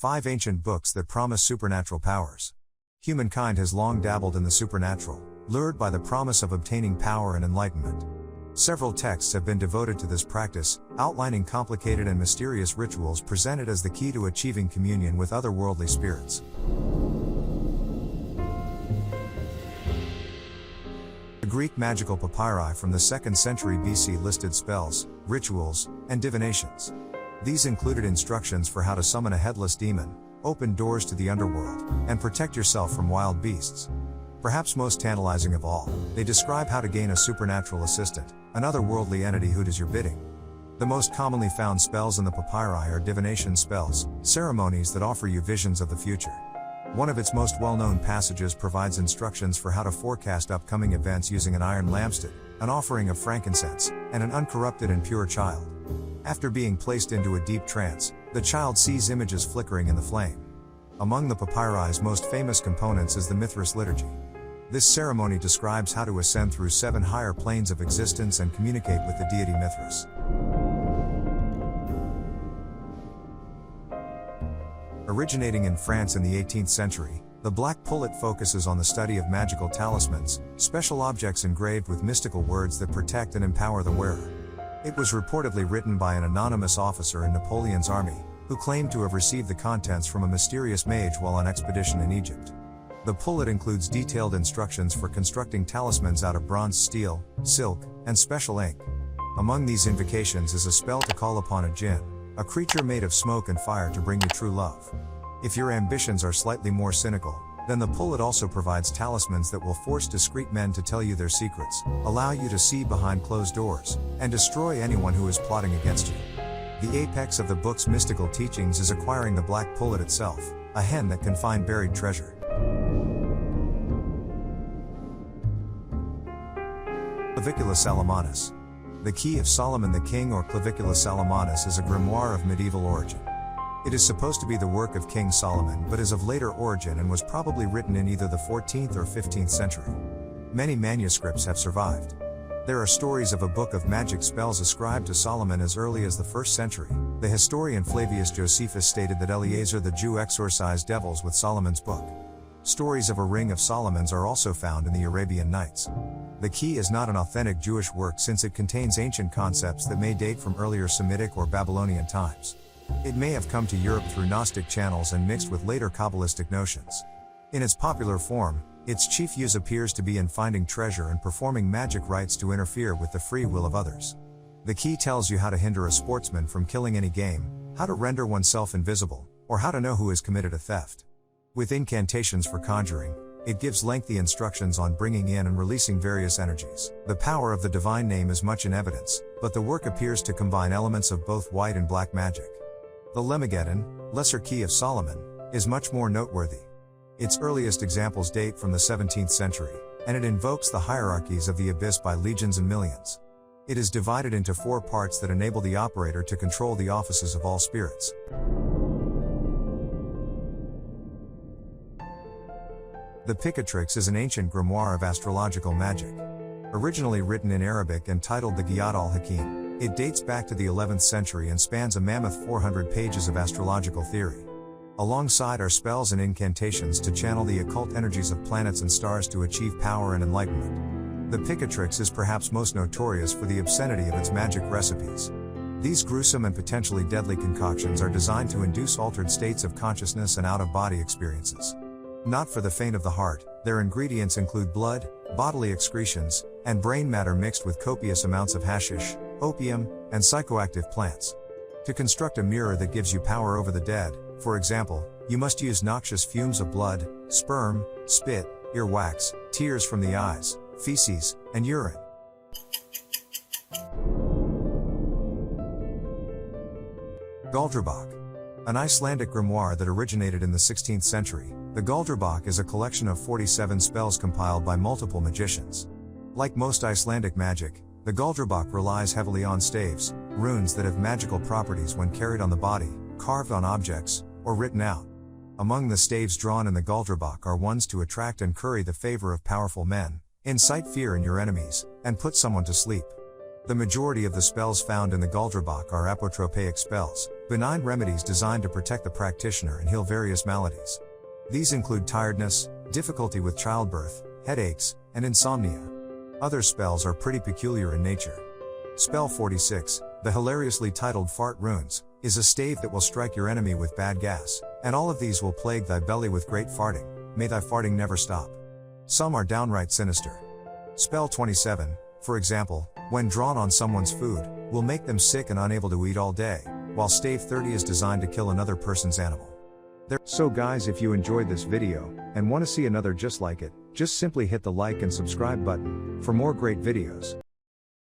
5 ancient books that promise supernatural powers. Humankind has long dabbled in the supernatural, lured by the promise of obtaining power and enlightenment. Several texts have been devoted to this practice, outlining complicated and mysterious rituals presented as the key to achieving communion with otherworldly spirits. The Greek magical papyri from the 2nd century BC listed spells, rituals, and divinations. These included instructions for how to summon a headless demon, open doors to the underworld, and protect yourself from wild beasts. Perhaps most tantalizing of all, they describe how to gain a supernatural assistant, an otherworldly entity who does your bidding. The most commonly found spells in the papyri are divination spells, ceremonies that offer you visions of the future. One of its most well-known passages provides instructions for how to forecast upcoming events using an iron lampstand, an offering of frankincense, and an uncorrupted and pure child. After being placed into a deep trance, the child sees images flickering in the flame. Among the papyri's most famous components is the Mithras liturgy. This ceremony describes how to ascend through 7 higher planes of existence and communicate with the deity Mithras. Originating in France in the 18th century, the Black Pullet focuses on the study of magical talismans, special objects engraved with mystical words that protect and empower the wearer. It was reportedly written by an anonymous officer in Napoleon's army, who claimed to have received the contents from a mysterious mage while on expedition in Egypt. The pullet includes detailed instructions for constructing talismans out of bronze, steel, silk, and special ink. Among these invocations is a spell to call upon a jinn, a creature made of smoke and fire, to bring you true love. If your ambitions are slightly more cynical, then the pullet also provides talismans that will force discreet men to tell you their secrets, allow you to see behind closed doors, and destroy anyone who is plotting against you. The apex of the book's mystical teachings is acquiring the black pullet itself, a hen that can find buried treasure. Clavicula Salomonis. The Key of Solomon the King, or Clavicula Salomonis, is a grimoire of medieval origin. It is supposed to be the work of King Solomon, but is of later origin and was probably written in either the 14th or 15th century. Many manuscripts have survived. There are stories of a book of magic spells ascribed to Solomon as early as the 1st century. The historian Flavius Josephus stated that Eleazar the Jew exorcised devils with Solomon's book. Stories of a ring of Solomon's are also found in the Arabian Nights. The Key is not an authentic Jewish work since it contains ancient concepts that may date from earlier Semitic or Babylonian times. It may have come to Europe through Gnostic channels and mixed with later Kabbalistic notions. In its popular form, its chief use appears to be in finding treasure and performing magic rites to interfere with the free will of others. The Key tells you how to hinder a sportsman from killing any game, how to render oneself invisible, or how to know who has committed a theft. With incantations for conjuring, it gives lengthy instructions on bringing in and releasing various energies. The power of the divine name is much in evidence, but the work appears to combine elements of both white and black magic. The Lemegeddon, Lesser Key of Solomon, is much more noteworthy. Its earliest examples date from the 17th century, and it invokes the hierarchies of the abyss by legions and millions. It is divided into 4 parts that enable the operator to control the offices of all spirits. The Picatrix is an ancient grimoire of astrological magic. Originally written in Arabic and titled the Ghiyat al-Hakim, it dates back to the 11th century and spans a mammoth 400 pages of astrological theory. Alongside are spells and incantations to channel the occult energies of planets and stars to achieve power and enlightenment. The Picatrix is perhaps most notorious for the obscenity of its magic recipes. These gruesome and potentially deadly concoctions are designed to induce altered states of consciousness and out-of-body experiences. Not for the faint of the heart, their ingredients include blood, bodily excretions, and brain matter mixed with copious amounts of hashish, opium, and psychoactive plants. To construct a mirror that gives you power over the dead, for example, you must use noxious fumes of blood, sperm, spit, earwax, tears from the eyes, feces, and urine. Galdrbach. An Icelandic grimoire that originated in the 16th century, the Galdrbach is a collection of 47 spells compiled by multiple magicians. Like most Icelandic magic, the Galdrbach relies heavily on staves, runes that have magical properties when carried on the body, carved on objects, or written out. Among the staves drawn in the Galdrbach are ones to attract and curry the favor of powerful men, incite fear in your enemies, and put someone to sleep. The majority of the spells found in the Guldrabok are apotropaic spells, benign remedies designed to protect the practitioner and heal various maladies. These include tiredness, difficulty with childbirth, headaches, and insomnia. Other spells are pretty peculiar in nature. Spell 46, the hilariously titled Fart Runes, is a stave that will strike your enemy with bad gas, and all of these will plague thy belly with great farting, may thy farting never stop. Some are downright sinister. Spell 27, for example, when drawn on someone's food, will make them sick and unable to eat all day, while stave 30 is designed to kill another person's animal. So guys, if you enjoyed this video, and want to see another just like it, just simply hit the like and subscribe button, for more great videos.